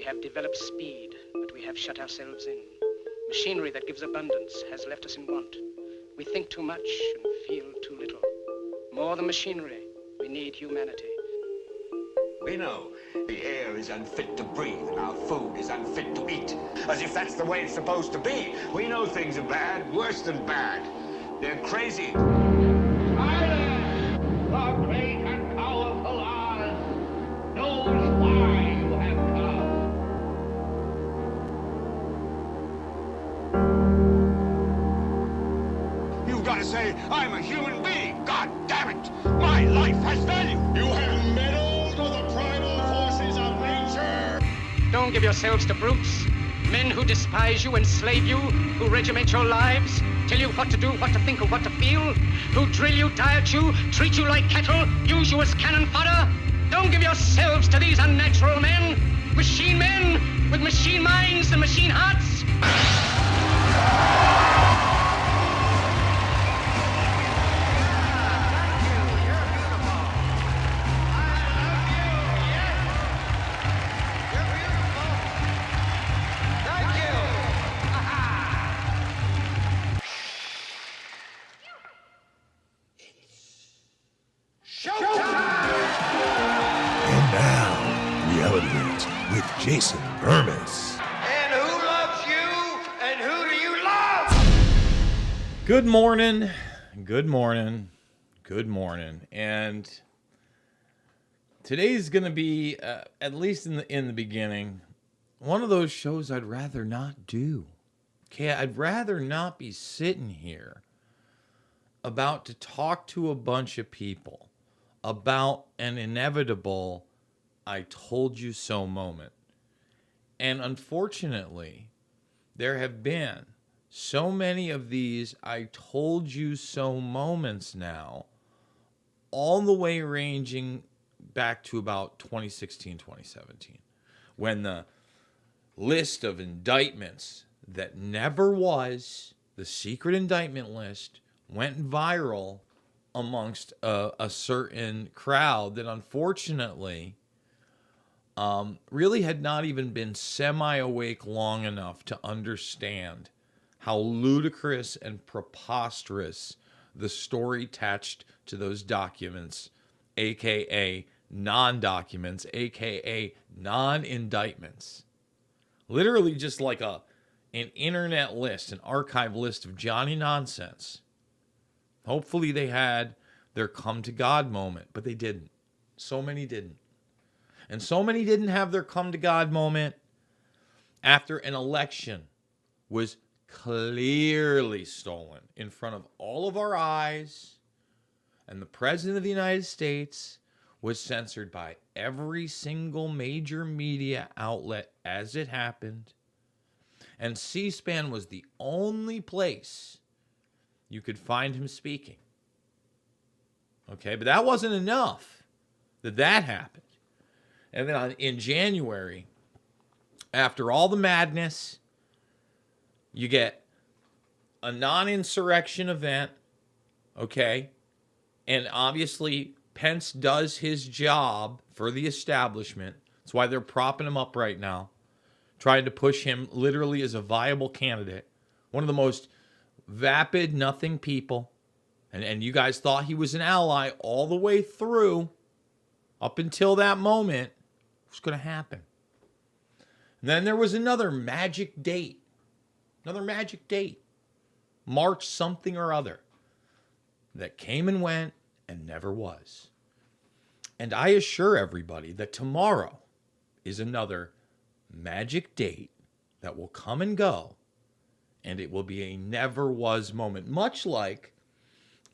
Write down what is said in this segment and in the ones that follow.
We have developed speed, but we have shut ourselves in. Machinery that gives abundance has left us in want. We think too much and feel too little. More than machinery, we need humanity. We know the air is unfit to breathe and our food is unfit to eat. As if that's the way it's supposed to be. We know things are bad, worse than bad. They're crazy. Silence! The great and powerful Oz knows why you have come. You've got to say, I'm a human being. God damn it. My life has value. You have meddled with the primal forces of nature. Don't give yourselves to brutes, men who despise you, enslave you, who regiment your lives, tell you what to do, what to think, or what to feel, who drill you, diet you, treat you like cattle, use you as cannon fodder. Don't give yourselves to these unnatural men with machine minds and machine hearts. With Jason Bermas. And who loves you? And who do you love? Good morning. Good morning. Good morning. And today's going to be, at least in the beginning, one of those shows I'd rather not do. Okay, I'd rather not be sitting here about to talk to a bunch of people about an inevitable I told you so moment. And unfortunately, there have been so many of these I told you so moments now, all the way ranging back to about 2016, 2017, when the list of indictments that never was, the secret indictment list, went viral amongst a certain crowd that unfortunately really had not even been semi-awake long enough to understand how ludicrous and preposterous the story attached to those documents, aka non-documents, aka non-indictments. Literally just like an internet list, an archive list of Johnny nonsense. Hopefully they had their come to God moment, but they didn't. So many didn't. And so many didn't have their come to God moment after an election was clearly stolen in front of all of our eyes, and the President of the United States was censored by every single major media outlet as it happened, and C-SPAN was the only place you could find him speaking. Okay, but that wasn't enough that happened. And then in January, after all the madness, you get a non-insurrection event, okay? And obviously, Pence does his job for the establishment. That's why they're propping him up right now, trying to push him literally as a viable candidate. One of the most vapid, nothing people. And you guys thought he was an ally all the way through, up until that moment. What's going to happen? And then there was another magic date. March something or other. That came and went and never was. And I assure everybody that tomorrow is another magic date that will come and go. And it will be a never was moment. Much like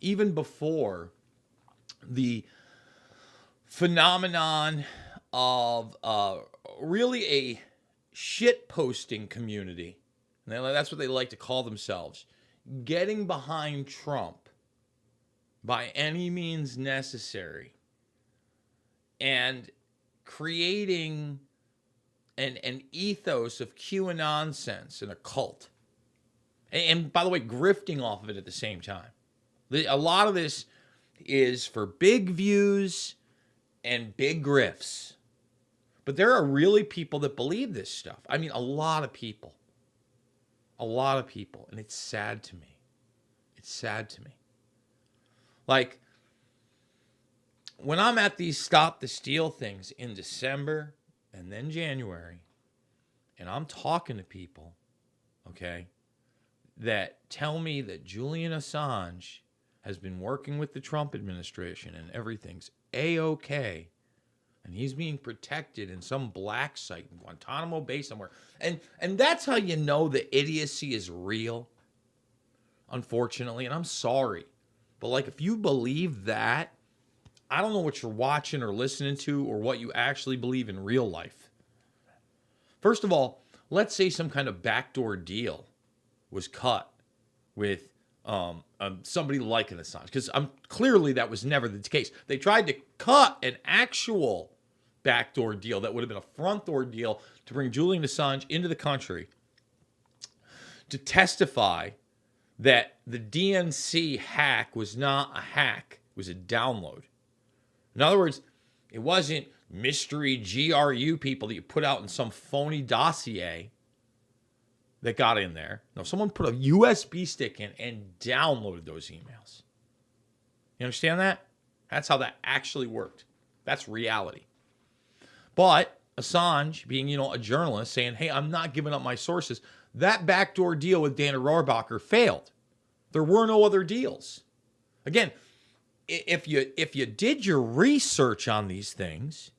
even before the phenomenon of really a shit posting community, and that's what they like to call themselves, getting behind Trump by any means necessary and creating an ethos of QAnon nonsense and a cult. And by the way, grifting off of it at the same time. A lot of this is for big views and big grifts. But there are really people that believe this stuff. I mean, a lot of people. A lot of people. And it's sad to me. It's sad to me. Like, when I'm at these Stop the Steal things in December and then January, and I'm talking to people, okay, that tell me that Julian Assange has been working with the Trump administration and everything's A-okay, and he's being protected in some black site in Guantanamo Bay somewhere. And that's how you know the idiocy is real, unfortunately. And I'm sorry. But, like, if you believe that, I don't know what you're watching or listening to or what you actually believe in real life. First of all, let's say some kind of backdoor deal was cut with somebody like an Assange, because clearly that was never the case. They tried to cut an actual backdoor deal that would have been a front door deal to bring Julian Assange into the country to testify that the DNC hack was not a hack, it was a download. In other words, it wasn't mystery GRU people that you put out in some phony dossier that got in there. No, someone put a USB stick in and downloaded those emails. You understand that? That's how that actually worked. That's reality. But Assange, being, a journalist, saying, hey, I'm not giving up my sources, that backdoor deal with Dana Rohrabacher failed. There were no other deals. Again, if you did your research on these things,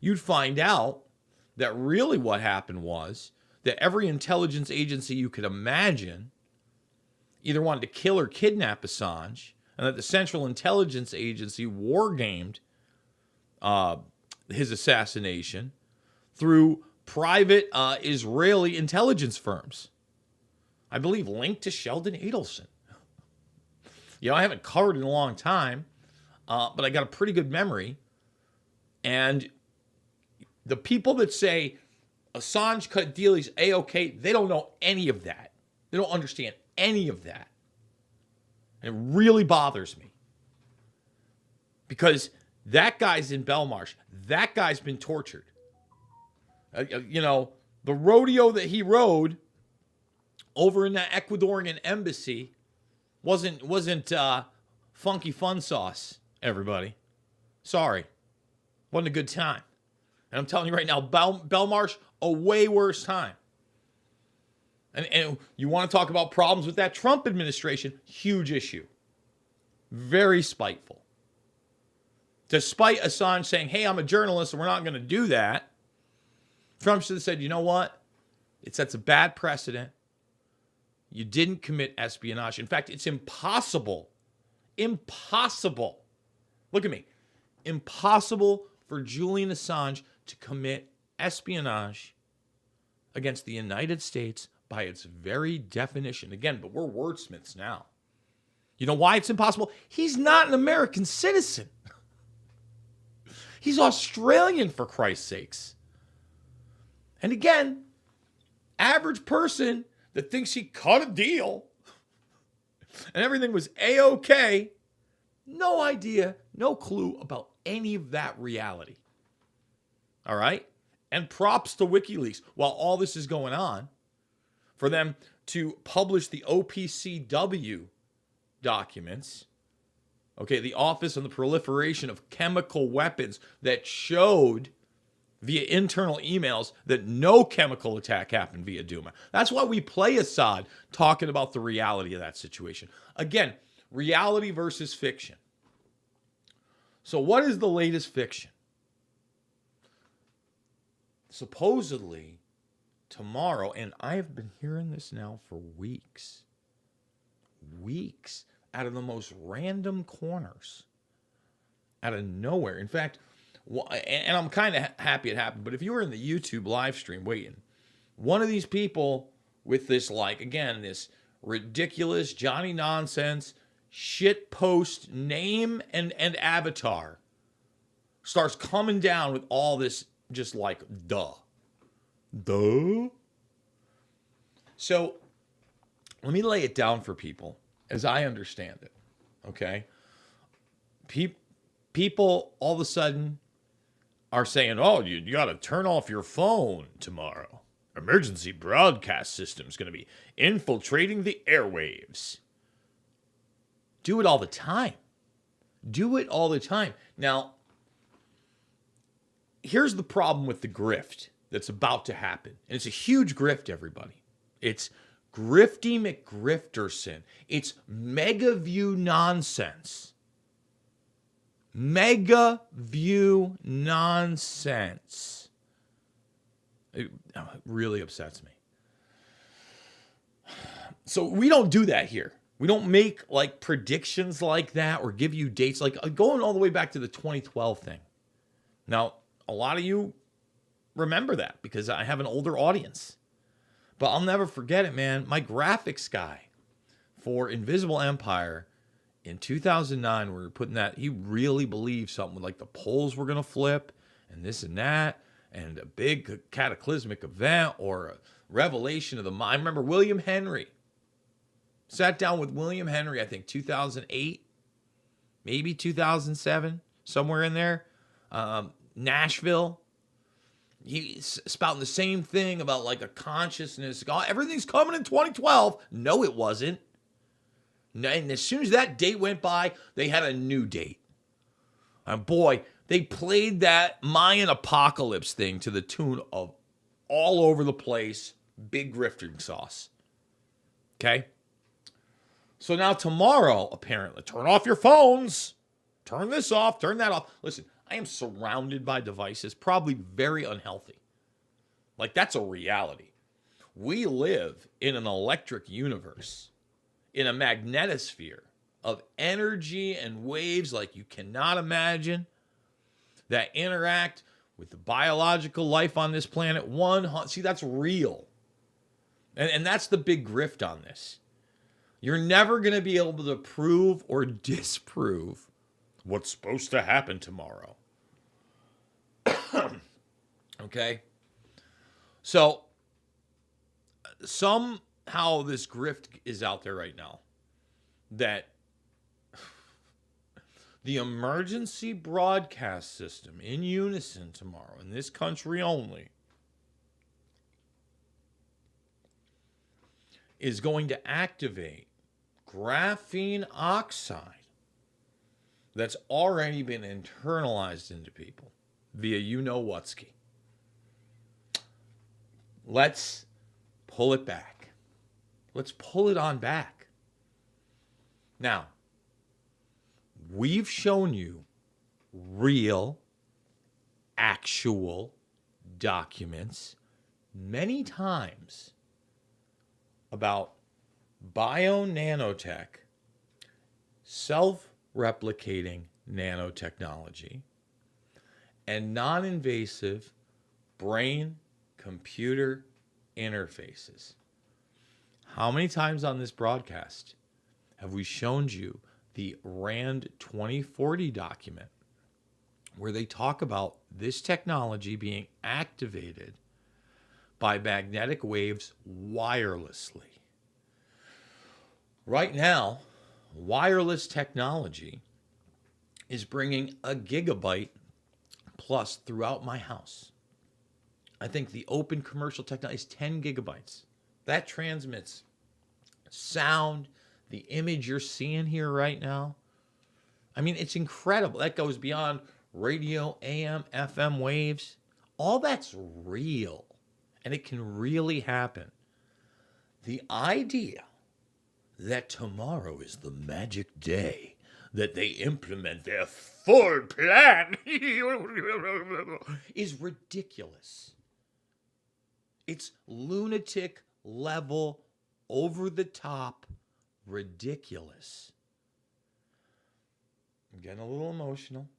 you'd find out that really what happened was that every intelligence agency you could imagine either wanted to kill or kidnap Assange, and that the Central Intelligence Agency wargamed his assassination through private Israeli intelligence firms. I believe linked to Sheldon Adelson. I haven't covered it in a long time, but I got a pretty good memory. And the people that say Assange cut deal, he's A-okay, they don't know any of that. They don't understand any of that. And it really bothers me. Because that guy's in Belmarsh. That guy's been tortured. The rodeo that he rode over in that Ecuadorian embassy wasn't funky fun sauce, everybody. Sorry. Wasn't a good time. And I'm telling you right now, Belmarsh, a way worse time. And you want to talk about problems with that Trump administration, huge issue. Very spiteful. Despite Assange saying, hey, I'm a journalist and we're not going to do that, Trump should have said, you know what? It sets a bad precedent. You didn't commit espionage. In fact, it's impossible. Look at me. Impossible for Julian Assange to commit espionage against the United States by its very definition. Again, but we're wordsmiths now. You know why it's impossible? He's not an American citizen. He's Australian, for Christ's sakes. And again, average person that thinks he cut a deal and everything was A-okay, no idea, no clue about any of that reality. All right? And props to WikiLeaks, while all this is going on, for them to publish the OPCW documents, okay, the Office on the Proliferation of Chemical Weapons, that showed via internal emails that no chemical attack happened via Duma. That's why we play Assad talking about the reality of that situation. Again, reality versus fiction. So what is the latest fiction? Supposedly, tomorrow, and I have been hearing this now for weeks, out of the most random corners, out of nowhere. In fact, and I'm kind of happy it happened, but if you were in the YouTube live stream waiting, one of these people with this, this ridiculous Johnny nonsense shit post name and avatar starts coming down with all this just duh. So let me lay it down for people as I understand it, okay? People all of a sudden are saying, oh, you got to turn off your phone tomorrow. Emergency broadcast system is going to be infiltrating the airwaves. Do it all the time. Do it all the time. Now, here's the problem with the grift that's about to happen. And it's a huge grift, everybody. It's Grifty McGrifterson. It's mega view nonsense. Mega view nonsense. It really upsets me. So we don't do that here. We don't make like predictions like that or give you dates like going all the way back to the 2012 thing. Now, a lot of you remember that because I have an older audience. But I'll never forget it, man. My graphics guy for Invisible Empire in 2009, we were putting that, he really believed something like the polls were going to flip and this and that and a big cataclysmic event or a revelation of the mind. I remember William Henry. Sat down with William Henry, I think 2008, maybe 2007, somewhere in there. Nashville. He's spouting the same thing about like a consciousness. Oh, everything's coming in 2012. No, it wasn't. And as soon as that date went by, they had a new date. And boy, they played that Mayan apocalypse thing to the tune of all over the place. Big grifting sauce. Okay? So now tomorrow, apparently, turn off your phones. Turn this off, turn that off. Listen, I am surrounded by devices, probably very unhealthy. Like, that's a reality. We live in an electric universe, in a magnetosphere of energy and waves like you cannot imagine that interact with the biological life on this planet. See, that's real. And that's the big grift on this. You're never going to be able to prove or disprove what's supposed to happen tomorrow. Okay? So, somehow this grift is out there right now that the emergency broadcast system in unison tomorrow, in this country only, is going to activate graphene oxide that's already been internalized into people via you-know-whatski. Let's pull it back. Let's pull it on back. Now, we've shown you real, actual documents many times about bio-nanotech, self-replicating nanotechnology, and non-invasive brain-computer interfaces. How many times on this broadcast have we shown you the RAND 2040 document where they talk about this technology being activated by magnetic waves wirelessly? Right now, wireless technology is bringing a gigabyte plus throughout my house. I think the open commercial technology is 10 gigabytes. That transmits sound, the image you're seeing here right now. I mean, it's incredible. That goes beyond radio, AM, FM waves. All that's real, and it can really happen. The idea that tomorrow is the magic day that they implement their full plan is ridiculous. It's lunatic level, over the top, ridiculous. I'm getting a little emotional.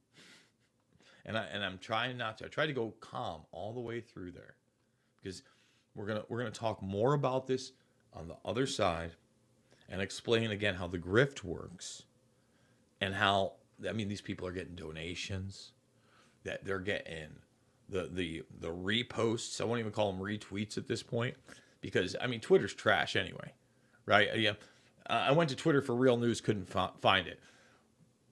And I'm trying not to. I try to go calm all the way through there. Because we're gonna talk more about this on the other side and explain again how the grift works and how, I mean, these people are getting donations, that they're getting the reposts. I won't even call them retweets at this point because, I mean, Twitter's trash anyway, right? Yeah. I went to Twitter for real news, couldn't find it.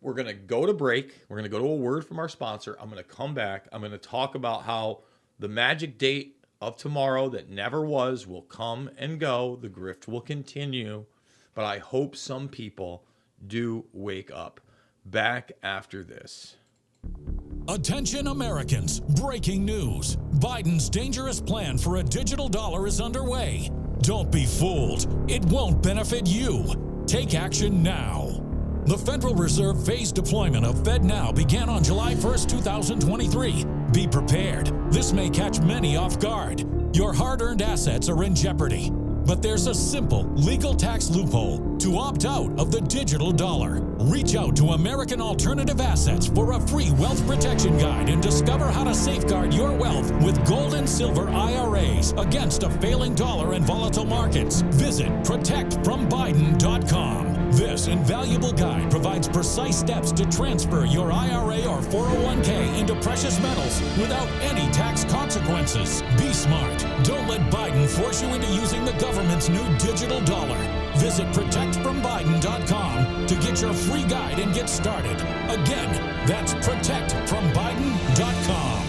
we're going to go to break. We're going to go to a word from our sponsor. I'm going to come back. I'm going to talk about how the magic date of tomorrow that never was will come and go. The grift will continue. But I hope some people do wake up. Back after this. Attention Americans, breaking news. Biden's dangerous plan for a digital dollar is underway. Don't be fooled. It won't benefit you. Take action now. The Federal Reserve phased deployment of FedNow began on July 1st, 2023. Be prepared. This may catch many off guard. Your hard-earned assets are in jeopardy. But there's a simple legal tax loophole to opt out of the digital dollar. Reach out to American Alternative Assets for a free wealth protection guide and discover how to safeguard your wealth with gold and silver IRAs against a failing dollar and volatile markets. Visit protectfrombiden.com. This invaluable guide provides precise steps to transfer your IRA or 401k into precious metals without any tax consequences. Be smart. Don't let Biden force you into using the government's new digital dollar. Visit protectfrombiden.com to get your free guide and get started. Again, that's protectfrombiden.com.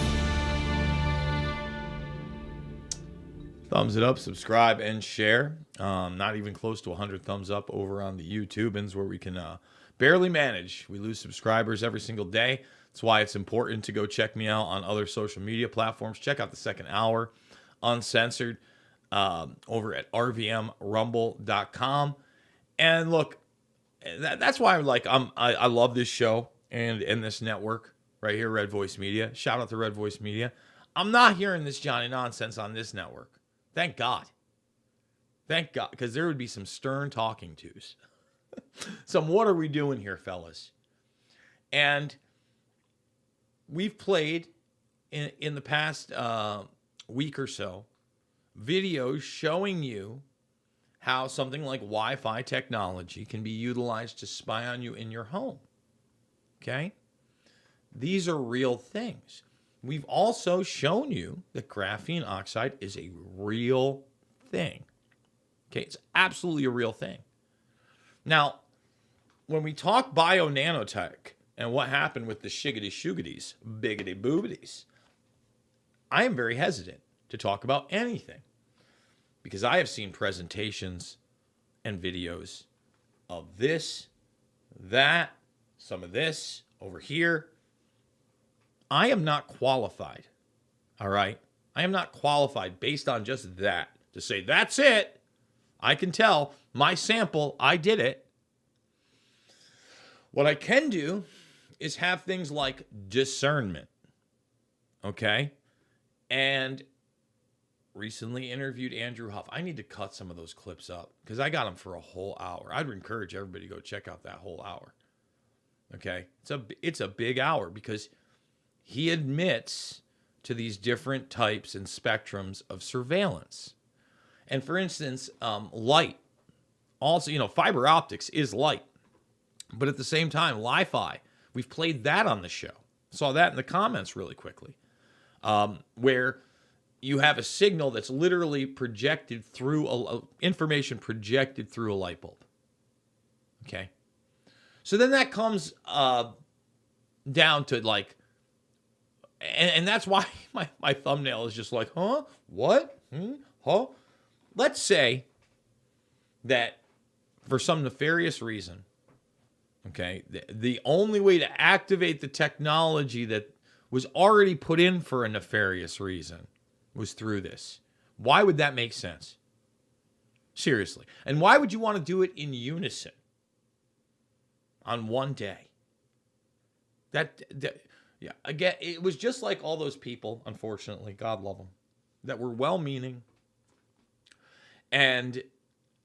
Thumbs it up, subscribe, and share. Not even close to 100 thumbs up over on the YouTubans where we can barely manage. We lose subscribers every single day. That's why it's important to go check me out on other social media platforms. Check out the second hour, uncensored, over at RVMRumble.com. And look, that's why I love this show and this network right here, Red Voice Media. Shout out to Red Voice Media. I'm not hearing this Johnny nonsense on this network. Thank God. Thank God, because there would be some stern talking tos. Some what are we doing here, fellas? And we've played in the past week or so videos showing you how something like Wi-Fi technology can be utilized to spy on you in your home. Okay? These are real things. We've also shown you that graphene oxide is a real thing. Okay, it's absolutely a real thing. Now, when we talk bio-nanotech and what happened with the shiggity-shoogities, biggity-boobities, I am very hesitant to talk about anything because I have seen presentations and videos of this, that, some of this over here. I am not qualified, all right? I am not qualified based on just that to say, that's it. I can tell my sample, I did it. What I can do is have things like discernment, okay? And recently interviewed Andrew Huff. I need to cut some of those clips up because I got them for a whole hour. I'd encourage everybody to go check out that whole hour, okay? It's a big hour because he admits to these different types and spectrums of surveillance. And for instance, light. Also, fiber optics is light. But at the same time, Li-Fi, we've played that on the show. Saw that in the comments really quickly. Where you have a signal that's literally projected through, information projected through a light bulb. Okay? So then that comes down to like, and that's why my thumbnail is just like, huh? What? Huh? Let's say that for some nefarious reason, okay, the only way to activate the technology that was already put in for a nefarious reason was through this. Why would that make sense? Seriously. And why would you want to do it in unison on one day? Yeah, again, it was just like all those people, unfortunately, God love them, that were well-meaning. And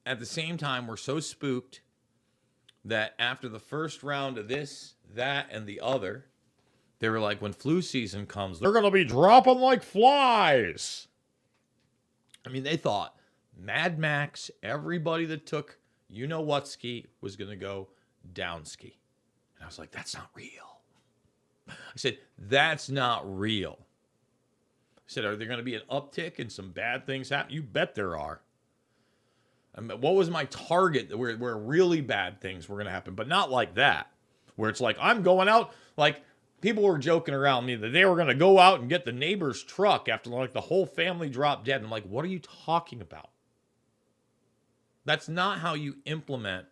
at the same time, we're so spooked that after the first round of this, that, and the other, they were like, when flu season comes, they're going to be dropping like flies. I mean, they thought Mad Max, everybody that took you-know-what ski was going to go down ski. And I was like, that's not real. I said, that's not real. I said, are there going to be an uptick and some bad things happen? You bet there are. I mean, what was my target where really bad things were going to happen? But not like that. where it's like, I'm going out, like, people were joking around me that they were going to go out and get the neighbor's truck after, like, the whole family dropped dead. I'm like, what are you talking about? That's not how you implement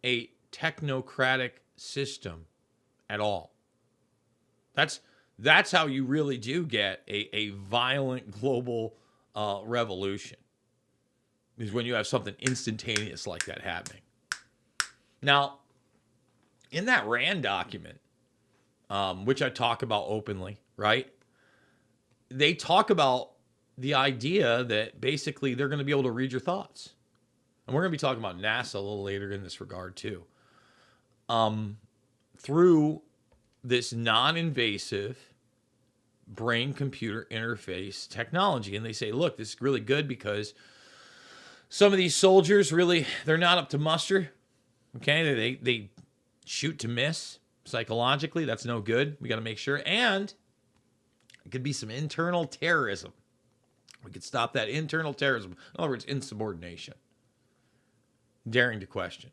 a technocratic system at all. That's how you really do get a violent global revolution, is when you have something instantaneous like that happening. Now, in that RAND document, which I talk about openly, right? They talk about the idea that basically they're going to be able to read your thoughts. And we're going to be talking about NASA a little later in this regard too. Through this non-invasive brain-computer interface technology. And they say, look, this is really good because some of these soldiers really, they're not up to muster. Okay, they shoot to miss psychologically. That's no good. We got to make sure. And it could be some internal terrorism. We could stop that internal terrorism. In other words, insubordination. Daring to question.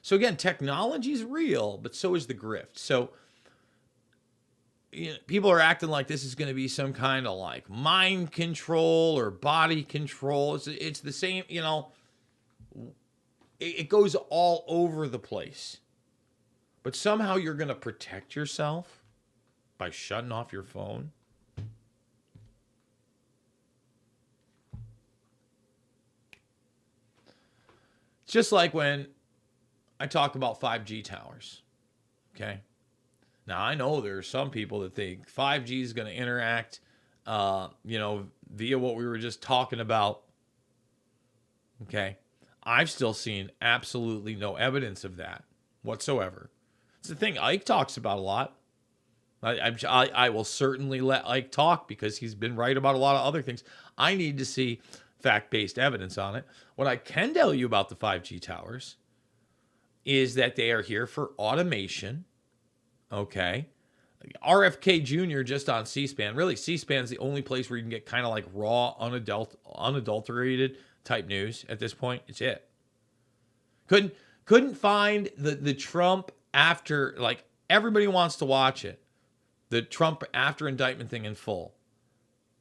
So again, technology is real, but so is the grift. So people are acting like this is going to be some kind of like mind control or body control. It's the same, it goes all over the place. But somehow you're going to protect yourself by shutting off your phone. It's just like when I talk about 5G towers. Okay. Now, I know there are some people that think 5G is going to interact, via what we were just talking about. Okay. I've still seen absolutely no evidence of that whatsoever. It's the thing Ike talks about a lot. I will certainly let Ike talk because he's been right about a lot of other things. I need to see fact-based evidence on it. What I can tell you about the 5G towers is that they are here for automation. Okay. RFK Jr. just on C-SPAN. Really, C-SPAN's the only place where you can get kind of like raw, unadulterated type news at this point. It's it. Couldn't find the Trump after, like, everybody wants to watch it. The Trump after indictment thing in full.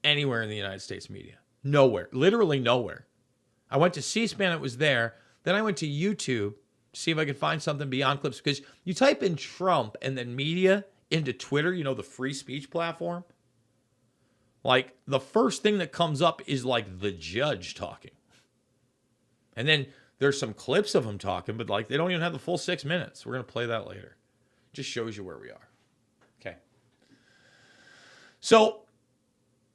Anywhere in the United States media. Nowhere. Literally nowhere. I went to C-SPAN, it was there. Then I went to YouTube to see if I could find something beyond clips. Because you type in Trump and then media into Twitter, the free speech platform. Like, the first thing that comes up is, like, the judge talking. And then there's some clips of him talking, but, like, they don't even have the full 6 minutes. We're going to play that later. Just shows you where we are. Okay. So,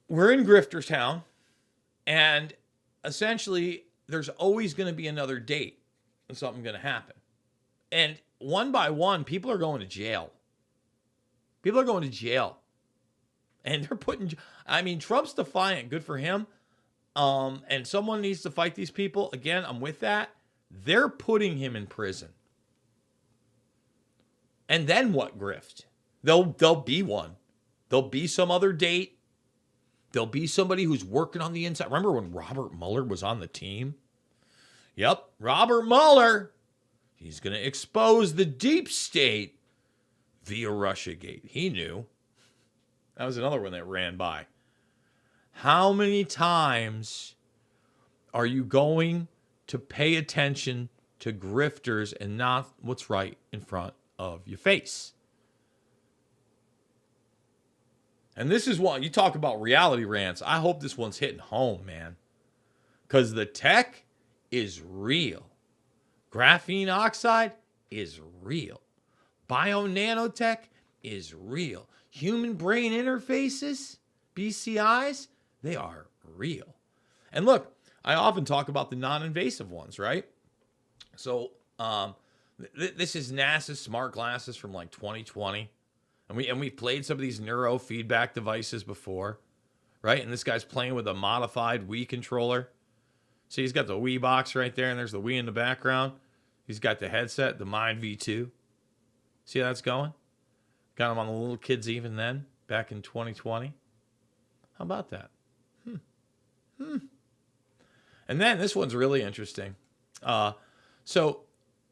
we're in Grifter Town, and essentially, there's always going to be another date and something going to happen. And one by one, people are going to jail. People are going to jail. And they're Trump's defiant. Good for him. And someone needs to fight these people. Again, I'm with that. They're putting him in prison. And then what grift? There'll be one. There'll be some other date. There'll be somebody who's working on the inside. Remember when Robert Mueller was on the team? Yep, Robert Mueller. He's going to expose the deep state via Russiagate. He knew. That was another one that ran by. How many times are you going to pay attention to grifters and not what's right in front of your face? And this is one, you talk about reality rants. I hope this one's hitting home, man. Because the tech is real. Graphene oxide is real. Bio-nanotech is real. Human brain interfaces, BCIs, they are real. And look, I often talk about the non-invasive ones, right? So this is NASA's smart glasses from like 2020. And we've played some of these neurofeedback devices before, right? And this guy's playing with a modified Wii controller. See, he's got the Wii box right there, and there's the Wii in the background. He's got the headset, the Mind V2. See how that's going? Got him on the little kids even then, back in 2020. How about that? And then this one's really interesting. So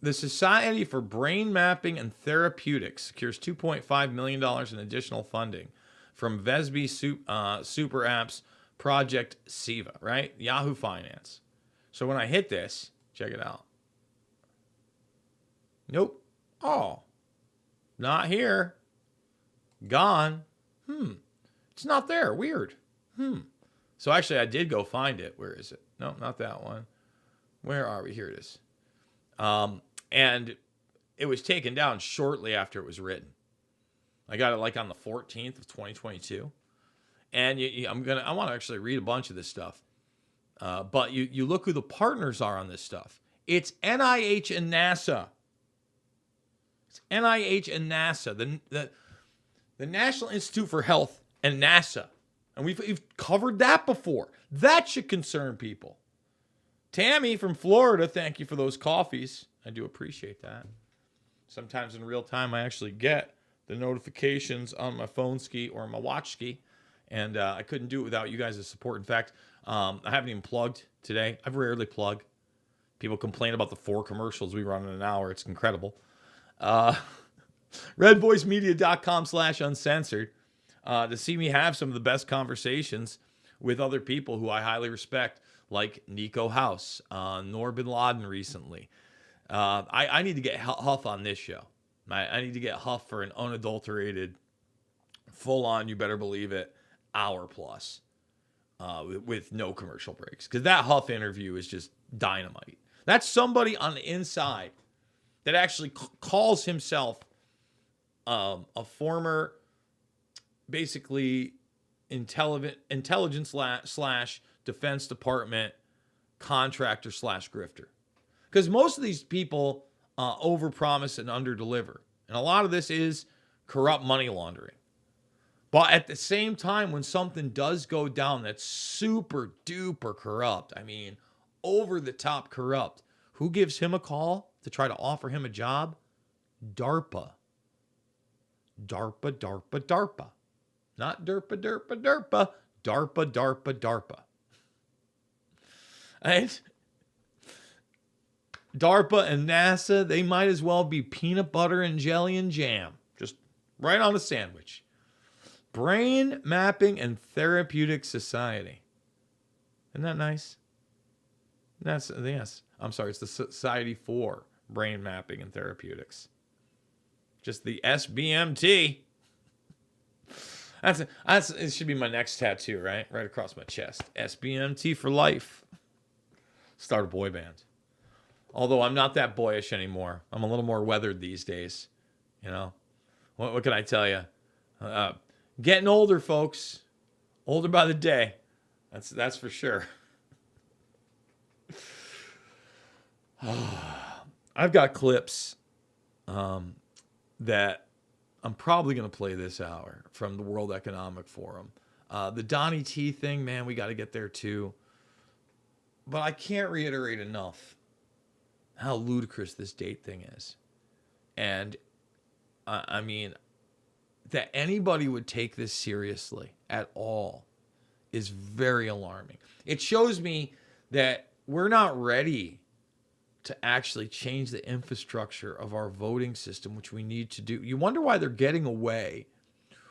The Society for Brain Mapping and Therapeutics secures $2.5 million in additional funding from Vesby Super Apps Project Siva, right? Yahoo Finance. So when I hit this, check it out. Nope. Oh, not here. Gone. It's not there. Weird. So actually, I did go find it. Where is it? No, not that one. Where are we? Here it is. And it was taken down shortly after it was written. I got it like on the 14th of 2022. And I want to actually read a bunch of this stuff. But you look who the partners are on this stuff. It's NIH and NASA. It's NIH and NASA, the National Institute for Health and NASA. And we've covered that before. That should concern people. Tammy from Florida, thank you for those coffees. I do appreciate that. Sometimes in real time, I actually get the notifications on my phone ski or my watch ski. And I couldn't do it without you guys' support. In fact, I haven't even plugged today. I rarely plug. People complain about the 4 commercials we run in an hour. It's incredible. redvoicemedia.com/uncensored to see me have some of the best conversations with other people who I highly respect, like Nico House, Nor Bin Laden recently. I need to get Huff on this show. I need to get Huff for an unadulterated, full-on, you better believe it, hour plus with no commercial breaks. Because that Huff interview is just dynamite. That's somebody on the inside that actually calls himself a former, basically, intelligence / Defense Department contractor / grifter. Because most of these people overpromise and underdeliver. And a lot of this is corrupt money laundering. But at the same time, when something does go down that's super duper corrupt, I mean, over the top corrupt, who gives him a call to try to offer him a job? DARPA. DARPA, DARPA, DARPA. Not DERPA, DERPA, DERPA. DARPA, DARPA, DARPA. And DARPA and NASA, they might as well be peanut butter and jelly and jam. Just right on a sandwich. Brain Mapping and Therapeutic Society. Isn't that nice? Yes. I'm sorry, it's the Society for Brain Mapping and Therapeutics. Just the SBMT. It should be my next tattoo, right? Right across my chest. SBMT for life. Start a boy band. Although I'm not that boyish anymore. I'm a little more weathered these days. You know? What can I tell you? Getting older, folks. Older by the day. That's for sure. I've got clips that I'm probably going to play this hour from the World Economic Forum. The Donnie T thing, man, we got to get there too. But I can't reiterate enough how ludicrous this date thing is. And I mean, that anybody would take this seriously at all is very alarming. It shows me that we're not ready to actually change the infrastructure of our voting system, which we need to do. You wonder why they're getting away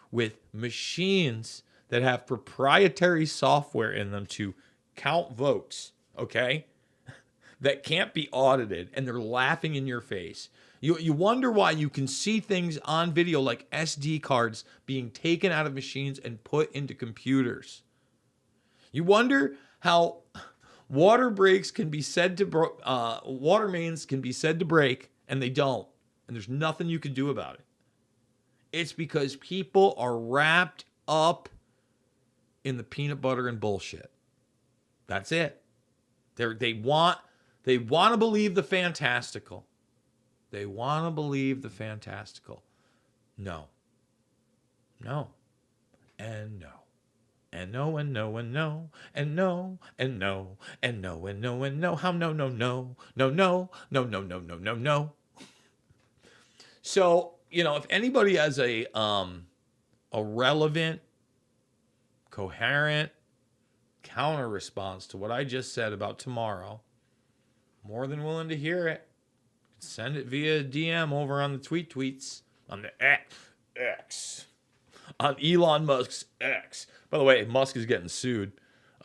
with machines that have proprietary software in them to count votes, okay, that can't be audited, and they're laughing in your face. You wonder why you can see things on video like SD cards being taken out of machines and put into computers. You wonder how water mains can be said to break, and they don't. And there's nothing you can do about it. It's because people are wrapped up in the peanut butter and bullshit. That's it. They want to believe the fantastical. They want to believe the fantastical. No. No. And no. And no, and no, and no, and no, and no, and no, and no, and no. How no, no, no, no, no, no, no, no, no, no, no. So, if anybody has a relevant, coherent counter response to what I just said about tomorrow, more than willing to hear it. Send it via DM over on the tweets, on the X, on Elon Musk's X. By the way, Musk is getting sued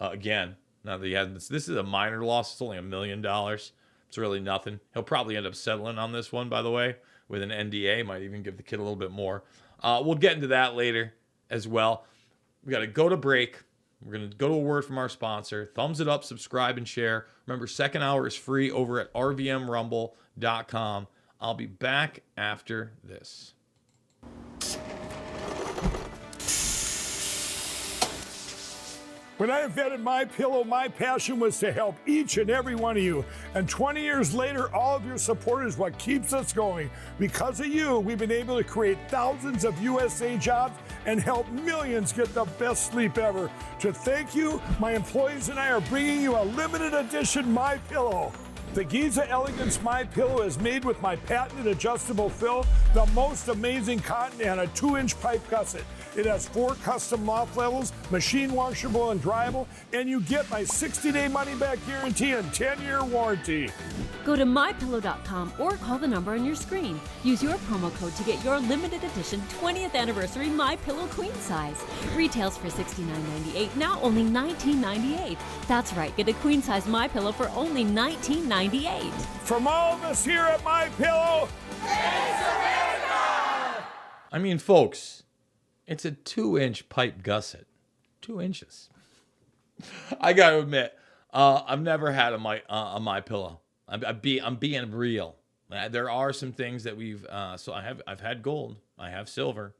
again. Now that he has this is a minor loss. It's only $1 million. It's really nothing. He'll probably end up settling on this one, by the way, with an NDA. Might even give the kid a little bit more. We'll get into that later as well. We got to go to break. We're going to go to a word from our sponsor. Thumbs it up, subscribe, and share. Remember, second hour is free over at rvmrumble.com. I'll be back after this. When I invented My Pillow, my passion was to help each and every one of you. And 20 years later, all of your support is what keeps us going. Because of you, we've been able to create thousands of USA jobs and help millions get the best sleep ever. To thank you, my employees and I are bringing you a limited edition My Pillow. The Giza Elegance My Pillow is made with my patented adjustable fill, the most amazing cotton, and a 2-inch pipe gusset. It has 4 custom loft levels, machine washable and dryable, and you get my 60-day money-back guarantee and 10-year warranty. Go to mypillow.com or call the number on your screen. Use your promo code to get your limited edition 20th anniversary My Pillow queen size. Retails for $69.98, now only $19.98. That's right, get a queen size My Pillow for only $19.98. From all of us here at My Pillow, I mean, folks, it's a 2-inch pipe gusset. 2 inches. I got to admit, I've never had a My Pillow. I'm being real. There are some things that we've. So I've had gold. I have silver.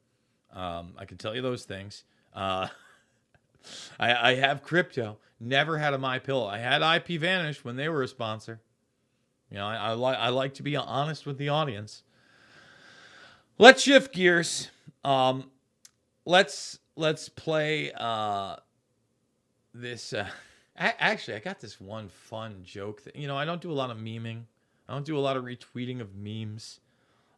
I can tell you those things. I have crypto. Never had a My Pillow. I had IP Vanish when they were a sponsor. You know, I like to be honest with the audience. Let's shift gears. Let's play this. Actually, I got this one fun joke that, you know, I don't do a lot of memeing. I don't do a lot of retweeting of memes.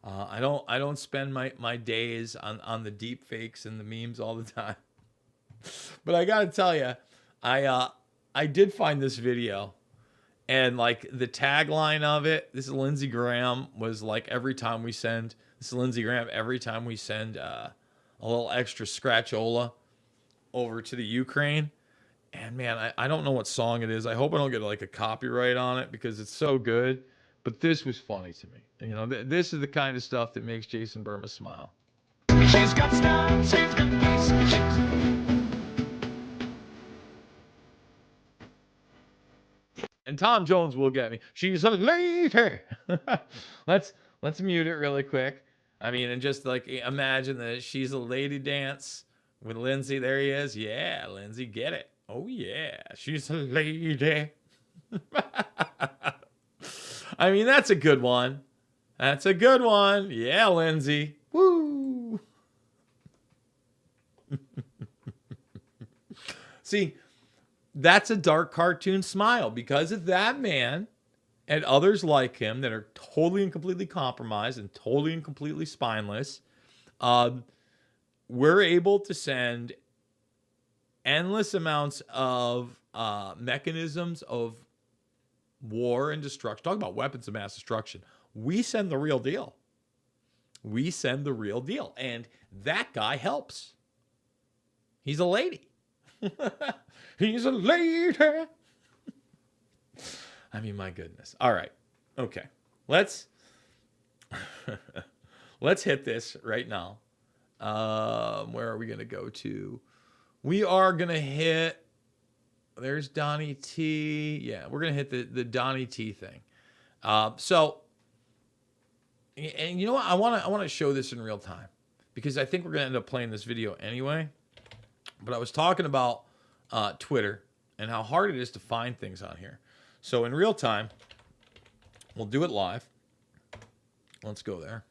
I don't spend my days on the deep fakes and the memes all the time. But I gotta tell you, I did find this video, and like the tagline of it, this is Lindsey Graham, was like every time we send a little extra scratchola over to the Ukraine. And man, I don't know what song it is. I hope I don't get like a copyright on it because it's so good. But this was funny to me. You know, this is the kind of stuff that makes Jason Bermas smile. She's got style, she's got class, And Tom Jones will get me. She's a lady. Let's mute it really quick. I mean, and just like imagine that She's a Lady dance with Lindsay. There he is. Yeah, Lindsay, get it. Oh yeah, she's a lady. I mean, that's a good one. That's a good one. Yeah, Lindsay. Woo. See, that's a dark cartoon smile because of that man and others like him that are totally and completely compromised and totally and completely spineless. We're able to send endless amounts of mechanisms of war and destruction. Talk about weapons of mass destruction. We send the real deal. We send the real deal. And that guy helps. He's a lady. He's a lady. I mean, my goodness. All right. Okay. Let's hit this right now. Where are we going to go to? We are going to hit, there's Donnie T. Yeah, we're going to hit the Donnie T thing. So, and you know what? I want to show this in real time because I think we're going to end up playing this video anyway. But I was talking about Twitter and how hard it is to find things on here. So in real time, we'll do it live. Let's go there.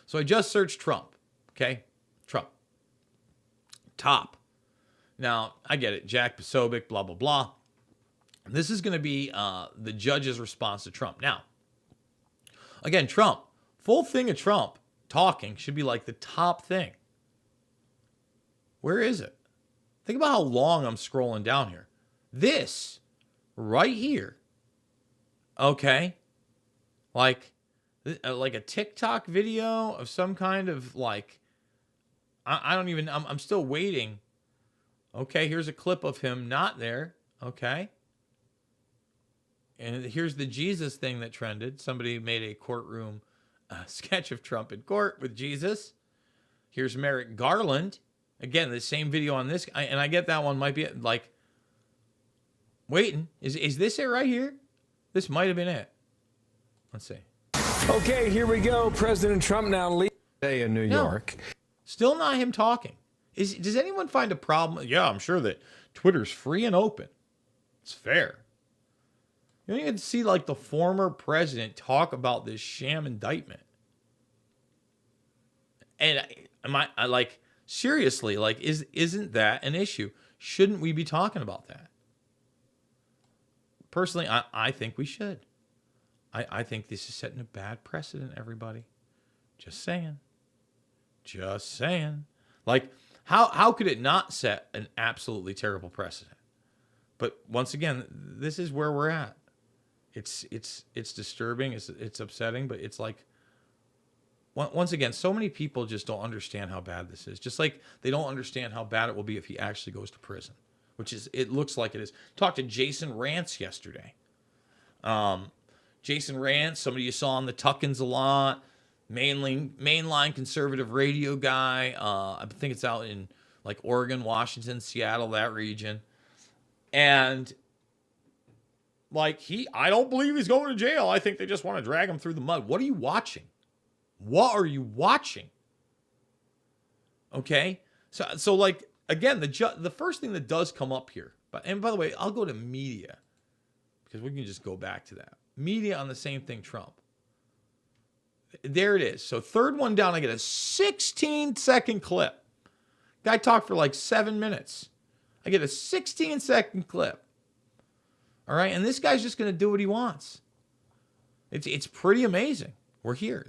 So I just searched Trump. Okay? Trump. Top. Now, I get it. Jack Posobiec, blah, blah, blah. This is going to be the judge's response to Trump. Now, again, Trump. Full thing of Trump talking should be like the top thing. Where is it? Think about how long I'm scrolling down here. This right here. Okay. Like a TikTok video of some kind of like, I don't even, I'm still waiting. Okay, here's a clip of him not there. Okay. And here's the Jesus thing that trended. Somebody made a courtroom sketch of Trump in court with Jesus. Here's Merrick Garland. Again, the same video on this. And I get that one might be like, waiting. Is this it right here? This might have been it. Let's see. Okay, here we go. President Trump now leaves today in New York. Still not him talking. Does anyone find a problem? Yeah, I'm sure that Twitter's free and open. It's fair. You don't even see like the former president talk about this sham indictment. And I like, seriously, like, isn't that an issue? Shouldn't we be talking about that? Personally, I think we should. I think this is setting a bad precedent, everybody. Just saying. Just saying. Like, how could it not set an absolutely terrible precedent? But once again, this is where we're at. It's disturbing. It's upsetting, but it's like, once again, so many people just don't understand how bad this is. Just like they don't understand how bad it will be if he actually goes to prison, which is, it looks like it is. Talked to Jason Rance yesterday. Jason Rance, somebody you saw on the Tuckins a lot, mainline conservative radio guy. I think it's out in like Oregon, Washington, Seattle, that region. And like I don't believe he's going to jail. I think they just want to drag him through the mud. What are you watching? What are you watching? Okay. So like, again, the first thing that does come up here, and by the way, I'll go to media because we can just go back to that. Media on the same thing, Trump. There it is. So third one down, I get a 16-second clip. Guy talked for like 7 minutes. I get a 16-second clip. All right. And this guy's just going to do what he wants. It's pretty amazing. We're here.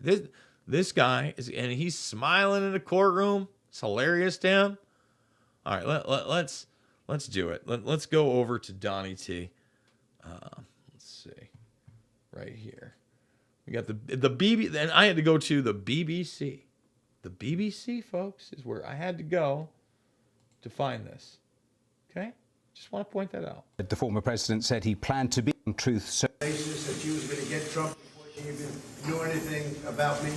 This guy is, and he's smiling in the courtroom. It's hilarious to him. All right, let's do it. Let's go over to Donnie T. Let's see, right here. We got the BBC, and I had to go to the BBC. The BBC, folks, is where I had to go to find this. Okay, just want to point that out. The former president said he planned to be on Truth Social. That she was going to get Trump before she even knew anything about me.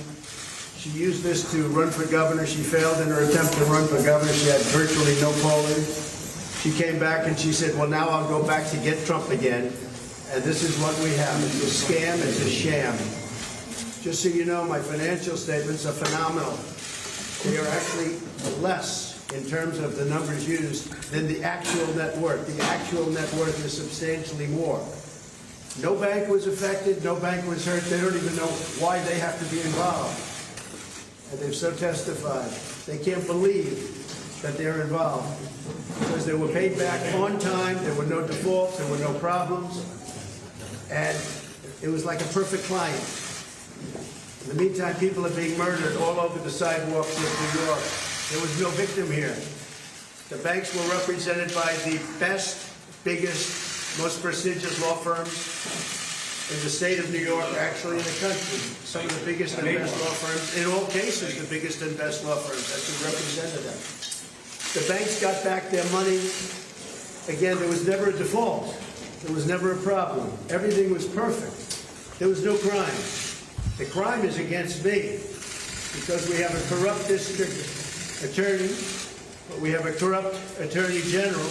She used this to run for governor. She failed in her attempt to run for governor. She had virtually no polling. She came back and she said, well, now I'll go back to get Trump again. And this is what we have. It's a scam. It's a sham. Just so you know, my financial statements are phenomenal. They are actually less in terms of the numbers used than the actual net worth. The actual net worth is substantially more. No bank was affected. No bank was hurt. They don't even know why they have to be involved. And they've so testified. They can't believe that they're involved because they were paid back on time. There were no defaults. There were no problems. And it was like a perfect client. In the meantime, people are being murdered all over the sidewalks of New York. There was no victim here. The banks were represented by the best, biggest, most prestigious law firms in the state of New York, actually in the country. Some of the biggest and best law firms. In all cases, the biggest and best law firms. That's who represented them. The banks got back their money. Again, there was never a default. There was never a problem. Everything was perfect. There was no crime. The crime is against me because we have a corrupt district attorney, we have a corrupt attorney general,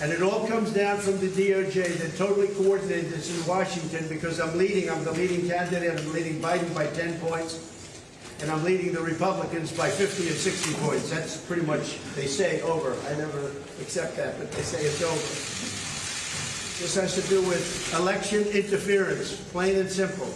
and it all comes down from the DOJ. They're totally coordinated. It's in Washington because I'm the leading candidate. I'm leading Biden by 10 points, and I'm leading the Republicans by 50 and 60 points. That's pretty much, they say, over. I never accept that, but they say it's over. This has to do with election interference, plain and simple.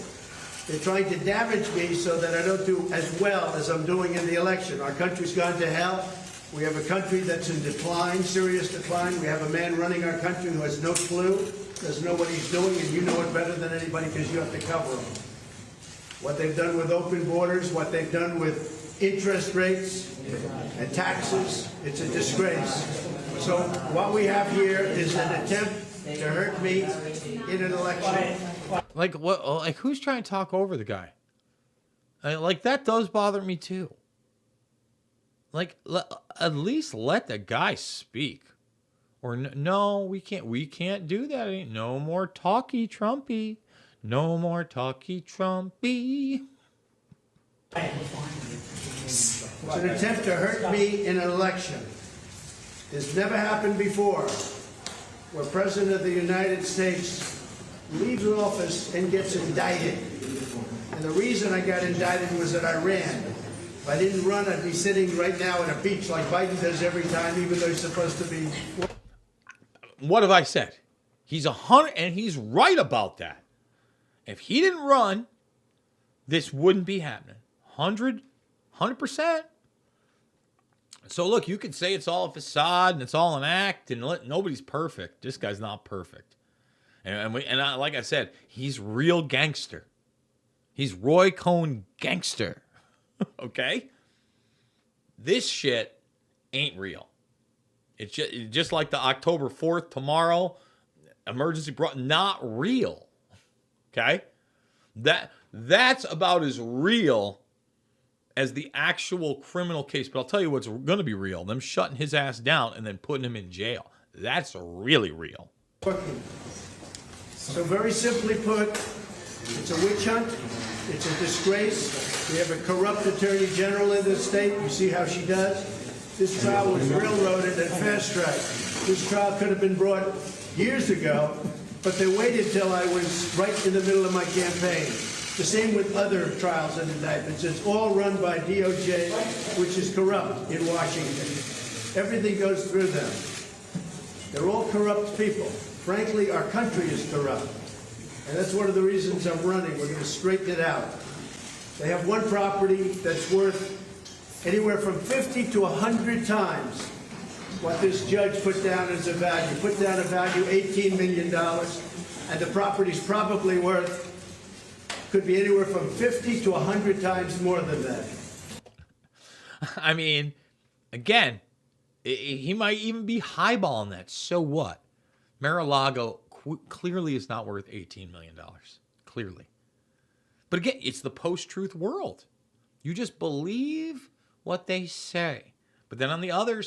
They're trying to damage me so that I don't do as well as I'm doing in the election. Our country's gone to hell. We have a country that's in decline, serious decline. We have a man running our country who has no clue, doesn't know what he's doing, and you know it better than anybody because you have to cover him. What they've done with open borders, what they've done with interest rates and taxes, it's a disgrace. So what we have here is an attempt to hurt me in an election. Like what? Like who's trying to talk over the guy? Like that does bother me too. Like at least let the guy speak. Or no, we can't. We can't do that. Ain't no more talky Trumpy. No more talky Trumpy. It's an attempt to hurt me in an election. This never happened before, where President of the United States leaves office and gets indicted. And the reason I got indicted was that I ran. If I didn't run, I'd be sitting right now on a beach like Biden does every time, even though he's supposed to be. What have I said? He's 100, and he's right about that. If he didn't run, this wouldn't be happening. 100%. So look, you could say it's all a facade and it's all an act, and nobody's perfect. This guy's not perfect. Like I said, he's real gangster. He's Roy Cohn gangster. Okay? This shit ain't real. It's just like the October 4th tomorrow emergency brought, not real. Okay? That's about as real as the actual criminal case. But I'll tell you what's going to be real. Them shutting his ass down and then putting him in jail. That's really real. So very simply put, it's a witch hunt. It's a disgrace. We have a corrupt attorney general in this state. You see how she does? This trial was railroaded and fast-tracked. This trial could have been brought years ago, but they waited till I was right in the middle of my campaign. The same with other trials and indictments. It's all run by DOJ, which is corrupt in Washington. Everything goes through them. They're all corrupt people. Frankly, our country is corrupt. And that's one of the reasons I'm running. We're going to straighten it out. They have one property that's worth anywhere from 50 to 100 times what this judge put down as a value. Put down a value $18 million, and the property's probably worth, could be anywhere from 50 to 100 times more than that. I mean, again, he might even be highballing that. So what? Mar-a-Lago clearly is not worth $18 million. Clearly. But again, it's the post-truth world. You just believe what they say. But then on the other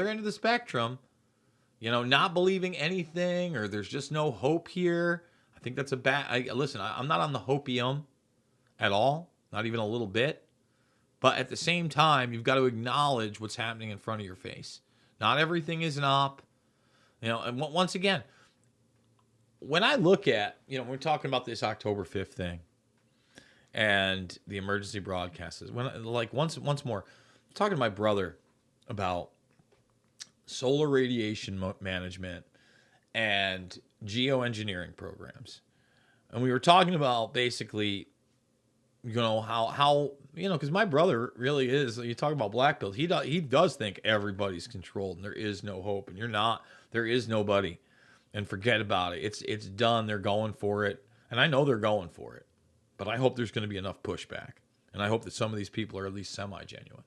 end of the spectrum, not believing anything, or there's just no hope here. I think that's a bad... Listen, I'm not on the hopium at all. Not even a little bit. But at the same time, you've got to acknowledge what's happening in front of your face. Not everything is an op. And once again, when I look at, we're talking about this October 5th thing and the emergency broadcasts. Once more, I'm talking to my brother about solar radiation management and geoengineering programs. And we were talking about basically, how because my brother really is, you talk about black pills, he does think everybody's controlled and there is no hope, and you're not, there is nobody, and forget about it. It's done. They're going for it. And I know they're going for it, but I hope there's going to be enough pushback. And I hope that some of these people are at least semi-genuine.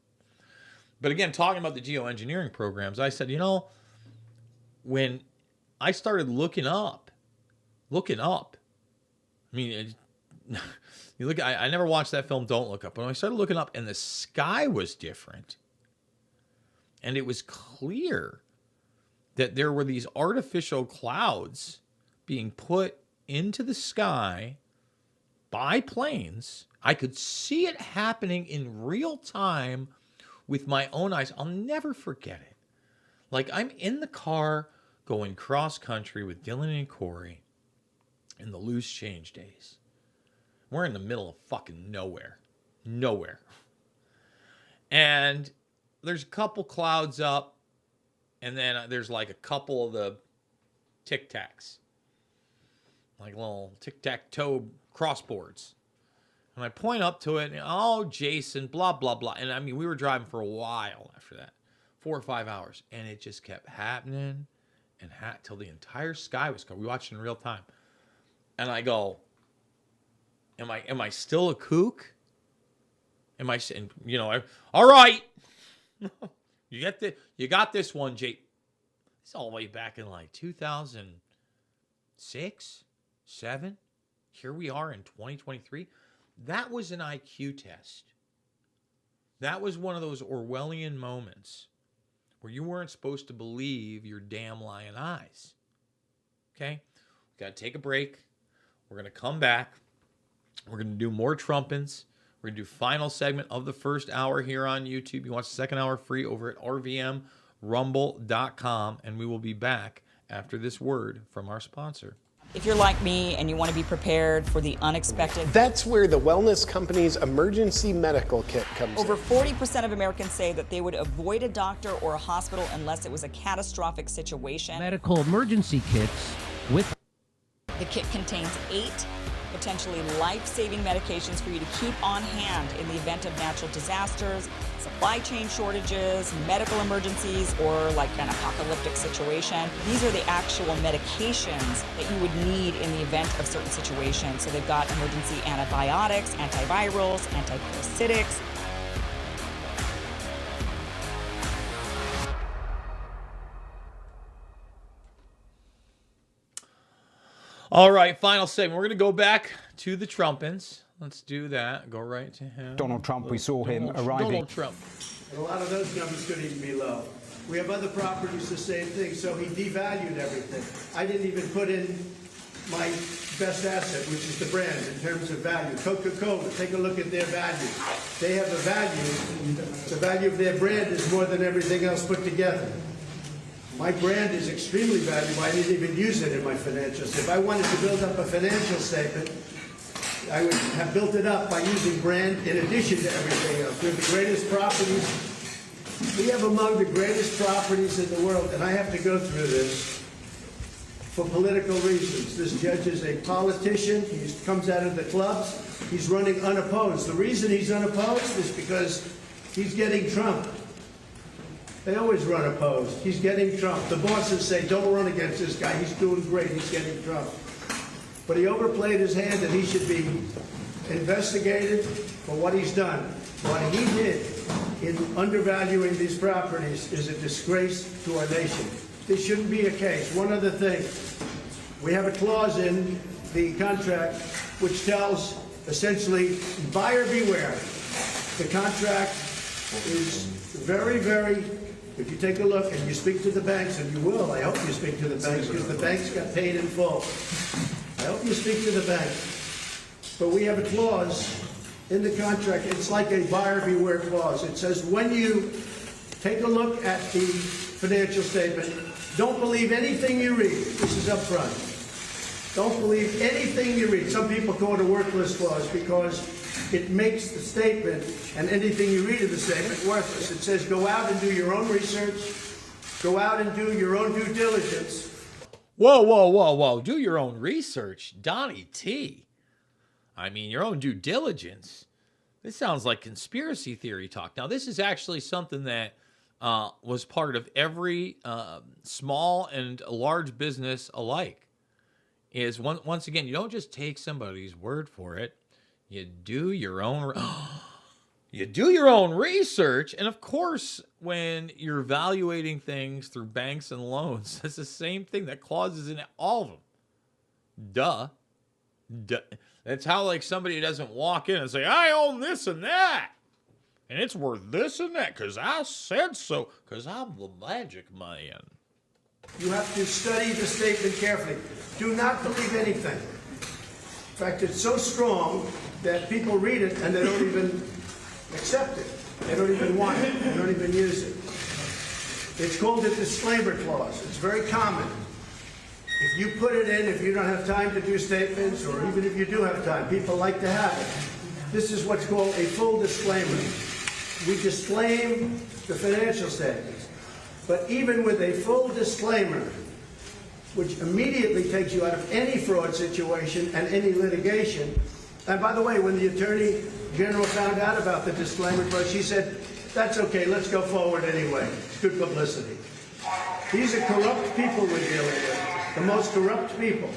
But again, talking about the geoengineering programs, I said, when I started looking up, I mean, you look, I never watched that film, Don't Look Up, but when I started looking up and the sky was different, and it was clear that there were these artificial clouds being put into the sky by planes. I could see it happening in real time with my own eyes. I'll never forget it. Like, I'm in the car going cross country with Dylan and Corey in the loose change days. We're in the middle of fucking nowhere. And there's a couple clouds up, and then there's like a couple of the Tic Tacs, like little tic-tac-toe crossboards. And I point up to it, and Jason, blah, blah, blah. And I mean, we were driving for a while after that, 4 or 5 hours. And it just kept happening and till the entire sky was covered. We watched it in real time. And I go, am I still a kook? Am I, all right. You got this one, Jake. It's all the way back in like 2000. 6, 7. Here we are in 2023. That was an IQ test. That was one of those Orwellian moments where you weren't supposed to believe your damn lying eyes. Okay? We got to take a break. We're going to come back. We're going to do more Trumpins. We're going to do final segment of the first hour here on YouTube. You watch the second hour free over at rvmrumble.com, and we will be back after this word from our sponsor. If you're like me and you want to be prepared for the unexpected, that's where the wellness company's emergency medical kit comes over in. 40% of Americans say that they would avoid a doctor or a hospital unless it was a catastrophic situation. Medical emergency kits with... The kit contains 8 potentially life-saving medications for you to keep on hand in the event of natural disasters, supply chain shortages, medical emergencies, or like an apocalyptic situation. These are the actual medications that you would need in the event of certain situations. So they've got emergency antibiotics, antivirals, antiparasitics. All right, final segment. We're going to go back to the Trumpins. Let's do that. Go right to him. Donald Trump, we saw him arriving. Donald Trump. And a lot of those numbers could even be low. We have other properties, the same thing, so he devalued everything. I didn't even put in my best asset, which is the brand, in terms of value. Coca-Cola, take a look at their value. They have a value. The value of their brand is more than everything else put together. My brand is extremely valuable. I didn't even use it in my financials. If I wanted to build up a financial statement, I would have built it up by using brand in addition to everything else. We have the greatest properties. We have among the greatest properties in the world, and I have to go through this for political reasons. This judge is a politician. He comes out of the clubs. He's running unopposed. The reason he's unopposed is because he's getting Trump. They always run opposed. He's getting Trump. The bosses say, don't run against this guy. He's doing great. He's getting Trump. But he overplayed his hand, and he should be investigated for what he's done. What he did in undervaluing these properties is a disgrace to our nation. This shouldn't be a case. One other thing. We have a clause in the contract which tells, essentially, buyer beware. The contract is very, very... If you take a look and you speak to the banks, and you will, I hope you speak to the banks, because the banks got paid in full. I hope you speak to the banks. But we have a clause in the contract. It's like a buyer beware clause. It says when you take a look at the financial statement, don't believe anything you read. This is up front. Don't believe anything you read. Some people call it a worthless clause because it makes the statement and anything you read in the statement worthless. It says go out and do your own research, go out and do your own due diligence. Whoa, whoa, whoa, whoa. Do your own research. Donnie T. I mean, your own due diligence. This sounds like conspiracy theory talk. Now, this is actually something that was part of every small and large business alike. Is once again, you don't just take somebody's word for it. You do your own research. And of course, when you're evaluating things through banks and loans, that's the same thing. That clause is in all of them. Duh. That's how like somebody doesn't walk in and say, I own this and that. And it's worth this and that because I said so, because I'm the magic man. You have to study the statement carefully. Do not believe anything. In fact, it's so strong that people read it and they don't even accept it. They don't even want it. They don't even use it. It's called a disclaimer clause. It's very common. If you put it in, if you don't have time to do statements, or even if you do have time, people like to have it. This is what's called a full disclaimer. We disclaim the financial statements. But even with a full disclaimer, which immediately takes you out of any fraud situation and any litigation. And by the way, when the Attorney General found out about the disclaimer clause, she said, that's okay, let's go forward anyway. It's good publicity. These are corrupt people we're dealing with, the most corrupt people.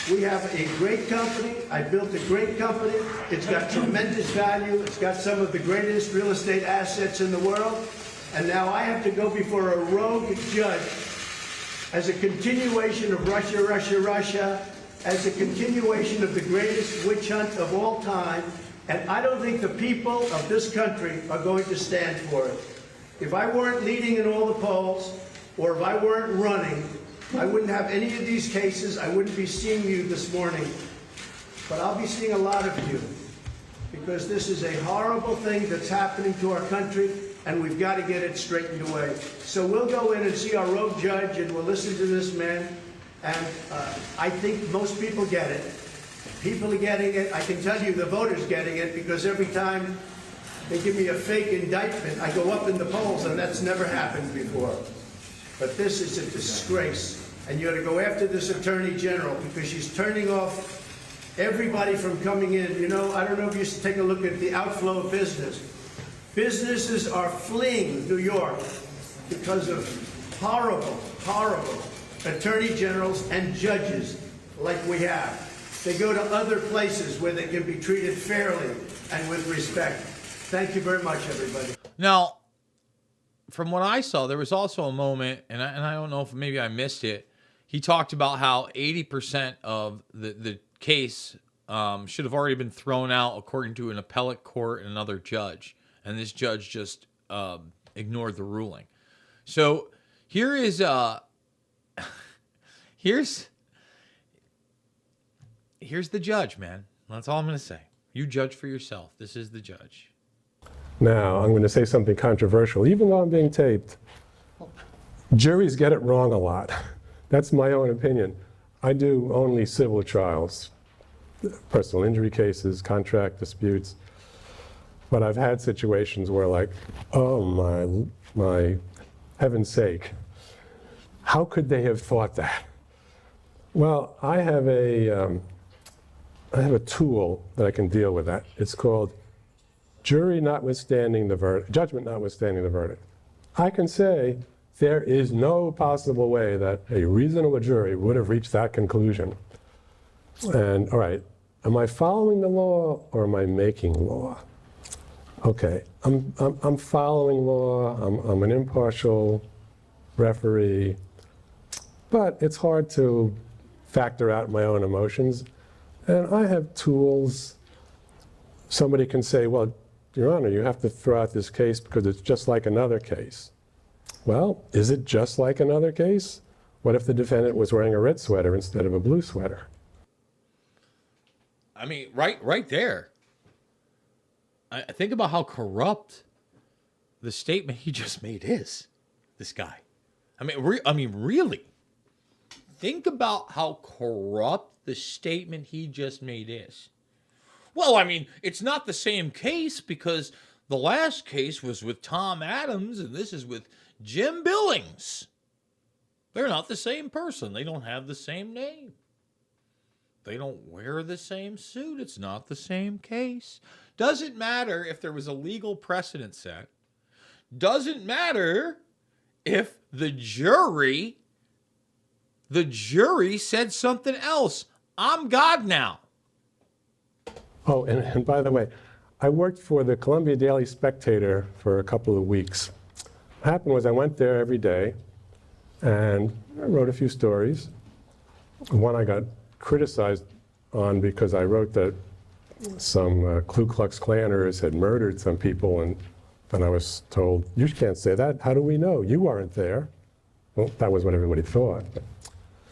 We have a great company. I built a great company. It's got tremendous value. It's got some of the greatest real estate assets in the world. And now I have to go before a rogue judge as a continuation of Russia, Russia, Russia, as a continuation of the greatest witch hunt of all time. And I don't think the people of this country are going to stand for it. If I weren't leading in all the polls, or if I weren't running, I wouldn't have any of these cases. I wouldn't be seeing you this morning. But I'll be seeing a lot of you, because this is a horrible thing that's happening to our country, and we've got to get it straightened away. So we'll go in and see our rogue judge, and we'll listen to this man. And I think most people get it. People are getting it. I can tell you the voters getting it, because every time they give me a fake indictment, I go up in the polls, and that's never happened before. But this is a disgrace, and you ought to go after this Attorney General, because she's turning off everybody from coming in. You know, I don't know if you should take a look at the outflow of business. Businesses are fleeing New York because of horrible, horrible attorney generals and judges like we have. They go to other places where they can be treated fairly and with respect. Thank you very much, everybody. Now, from what I saw, there was also a moment, and I don't know if maybe I missed it. He talked about how 80% of the case should have already been thrown out according to an appellate court and another judge. And this judge just ignored the ruling. So here is here's the judge, man. That's all I'm going to say. You judge for yourself. This is the judge. Now, I'm going to say something controversial, even though I'm being taped. Juries get it wrong a lot. That's my own opinion. I do only civil trials, personal injury cases, contract disputes. But I've had situations where, like, oh my heaven's sake, how could they have thought that? Well, I have a tool that I can deal with that. It's called jury notwithstanding the verdict, judgment notwithstanding the verdict. I can say there is no possible way that a reasonable jury would have reached that conclusion. And all right, am I following the law or am I making law? Okay, I'm following law. I'm an impartial referee, but it's hard to factor out my own emotions. And I have tools. Somebody can say, well, Your Honor, you have to throw out this case because it's just like another case. Well, is it just like another case? What if the defendant was wearing a red sweater instead of a blue sweater? I mean, right there. I think about how corrupt the statement he just made is. This guy. I mean, really. Think about how corrupt the statement he just made is. Well, I mean, it's not the same case because the last case was with Tom Adams and this is with Jim Billings. They're not the same person. They don't have the same name. They don't wear the same suit. It's not the same case. Doesn't matter if there was a legal precedent set. Doesn't matter if the jury said something else. I'm God now. Oh, and by the way, I worked for the Columbia Daily Spectator for a couple of weeks. What happened was I went there every day and I wrote a few stories. One I got criticized on because I wrote that some Ku Klux Klanners had murdered some people, and I was told, you can't say that. How do we know? You weren't there. Well, that was what everybody thought. But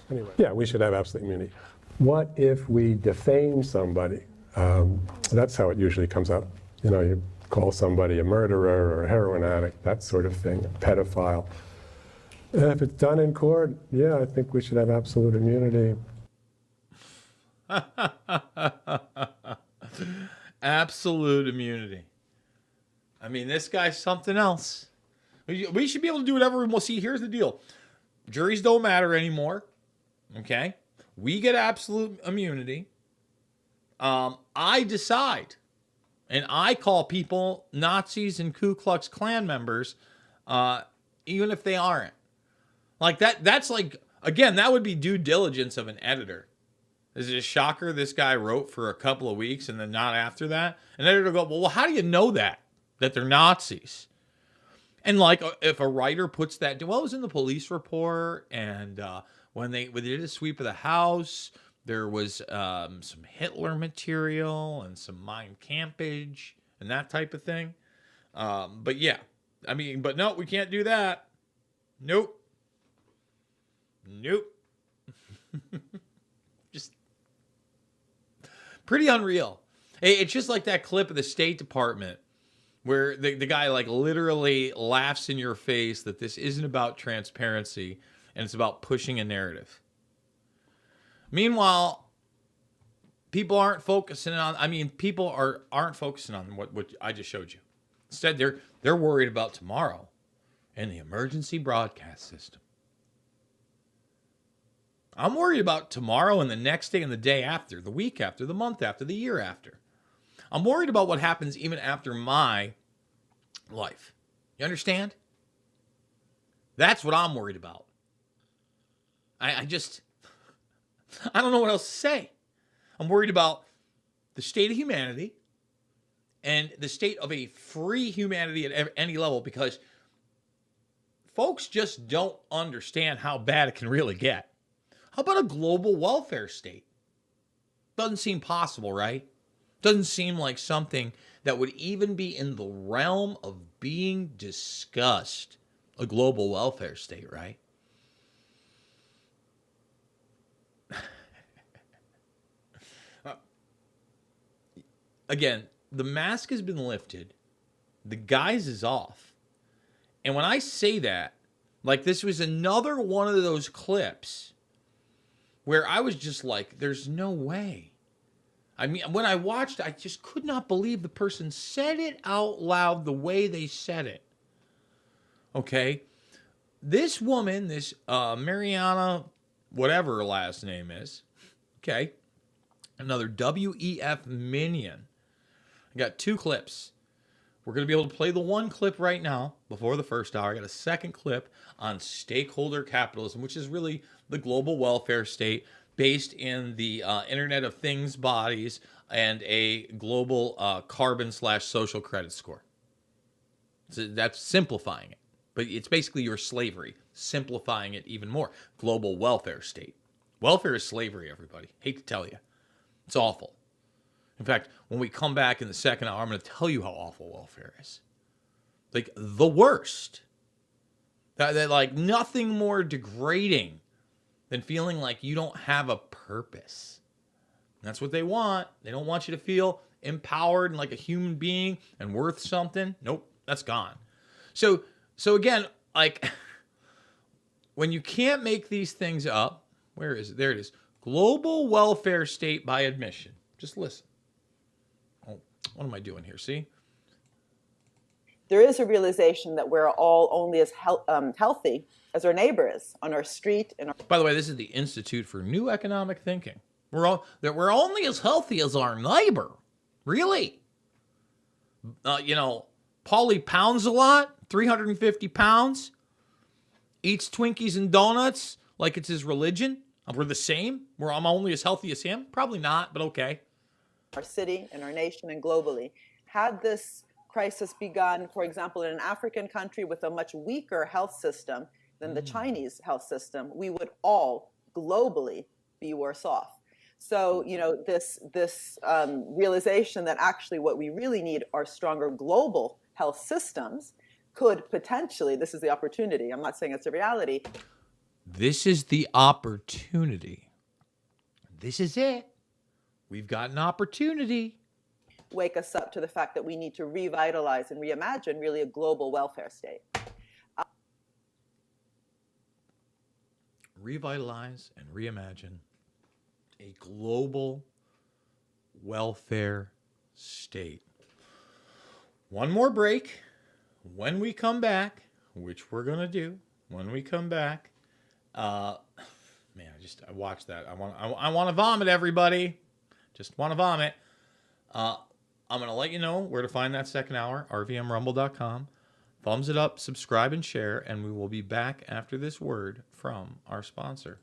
anyway, yeah, we should have absolute immunity. What if we defame somebody? That's how it usually comes up. You know, you call somebody a murderer or a heroin addict, that sort of thing, a pedophile. If it's done in court, yeah, I think we should have absolute immunity. Absolute immunity. I mean, this guy's something else. We should be able to do whatever we want. See, here's the deal. Juries don't matter anymore. Okay? We get absolute immunity. I decide. And I call people Nazis and Ku Klux Klan members, even if they aren't. Like that's like, again, that would be due diligence of an editor. Is it a shocker this guy wrote for a couple of weeks and then not after that? An editor will go, well, how do you know that they're Nazis? And like, if a writer puts that, well, it was in the police report, and when they did a sweep of the house, there was some Hitler material and some Mein Kampage and that type of thing. But yeah, I mean, but no, we can't do that. Nope. Just pretty unreal. It's just like that clip of the State Department where the guy like literally laughs in your face that this isn't about transparency and it's about pushing a narrative. Meanwhile, people aren't focusing on, aren't focusing on what I just showed you. Instead, they're worried about tomorrow and the emergency broadcast system. I'm worried about tomorrow and the next day and the day after, the week after, the month after, the year after. I'm worried about what happens even after my life. You understand? That's what I'm worried about. I don't know what else to say. I'm worried about the state of humanity and the state of a free humanity at any level, because folks just don't understand how bad it can really get. How about a global welfare state? Doesn't seem possible, right? Doesn't seem like something that would even be in the realm of being discussed. A global welfare state, right? Again, the mask has been lifted. The guise is off. And when I say that, like, this was another one of those clips where I was just like, there's no way. I mean, when I watched, I just could not believe the person said it out loud the way they said it. Okay? This woman, this Mariana, whatever her last name is, okay? Another WEF minion. I got two clips. We're going to be able to play the one clip right now before the first hour. I got a second clip on stakeholder capitalism, which is really the global welfare state based in the Internet of Things bodies and a global carbon/social credit score. So that's simplifying it. But it's basically your slavery, simplifying it even more. Global welfare state. Welfare is slavery, everybody. Hate to tell you. It's awful. In fact, when we come back in the second hour, I'm going to tell you how awful welfare is. Like, the worst. That like, nothing more degrading than feeling like you don't have a purpose. And that's what they want. They don't want you to feel empowered and like a human being and worth something. Nope, that's gone. So again, like, when you can't make these things up, where is it? There it is. Global welfare state by admission. Just listen. Oh, what am I doing here? See? There is a realization that we're all only as healthy as our neighbors on our street. By the way, this is the Institute for New Economic Thinking. We're only as healthy as our neighbor. Really? Paulie pounds a lot, 350 pounds, eats Twinkies and donuts like it's his religion. We're the same? I'm only as healthy as him? Probably not, but okay. Our city and our nation and globally. Had this crisis begun, for example, in an African country with a much weaker health system than the Chinese health system, we would all globally be worse off. So, this realization that actually what we really need are stronger global health systems could potentially, this is the opportunity, I'm not saying it's a reality. This is the opportunity. This is it. We've got an opportunity. Wake us up to the fact that we need to revitalize and reimagine really a global welfare state. Revitalize and reimagine a global welfare state. One more break. When we come back, which we're going to do, when we come back, I watched that. I want to vomit, everybody. Just want to vomit. I'm going to let you know where to find that second hour, rvmrumble.com. Thumbs it up, subscribe, and share, and we will be back after this word from our sponsor.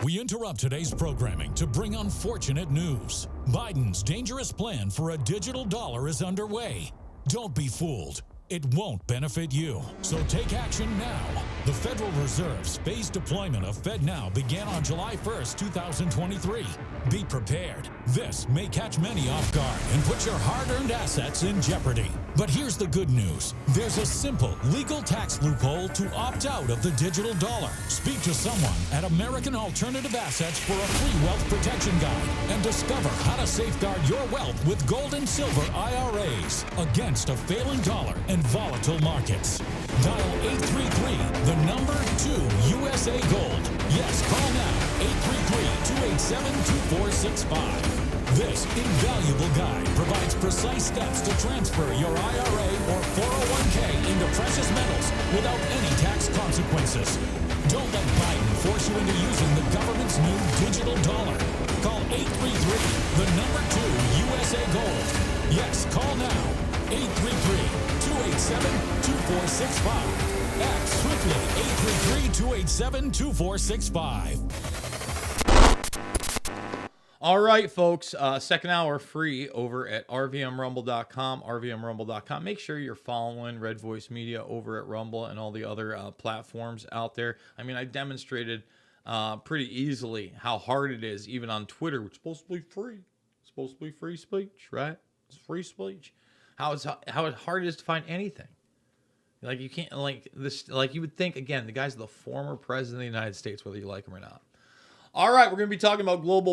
We interrupt today's programming to bring unfortunate news. Biden's dangerous plan for a digital dollar is underway. Don't be fooled. it won't benefit you. So take action now. The Federal Reserve's phased deployment of FedNow began on July 1st, 2023. Be prepared. This may catch many off guard and put your hard-earned assets in jeopardy. But here's the good news. There's a simple legal tax loophole to opt out of the digital dollar. Speak to someone at American Alternative Assets for a free wealth protection guide and discover how to safeguard your wealth with gold and silver IRAs against a failing dollar and volatile markets. Dial 833, the number 2 USA Gold. Yes, call now, 833-287-2465. This invaluable guide provides precise steps to transfer your IRA or 401k into precious metals without any tax consequences. Don't let Biden force you into using the government's new digital dollar. Call 833, the number 2 USA Gold. Yes, call now, 833-287-2465. Act swiftly, 833-287-2465. All right, folks, second hour free over at rvmrumble.com, rvmrumble.com. Make sure you're following Red Voice Media over at Rumble and all the other platforms out there. I mean, I demonstrated pretty easily how hard it is, even on Twitter, which is supposed to be free. It's supposed to be free speech, right? It's free speech. How hard it is to find anything. Like, you can't, like, this, like, you would think, again, the guy's the former president of the United States, whether you like him or not. All right, we're going to be talking about global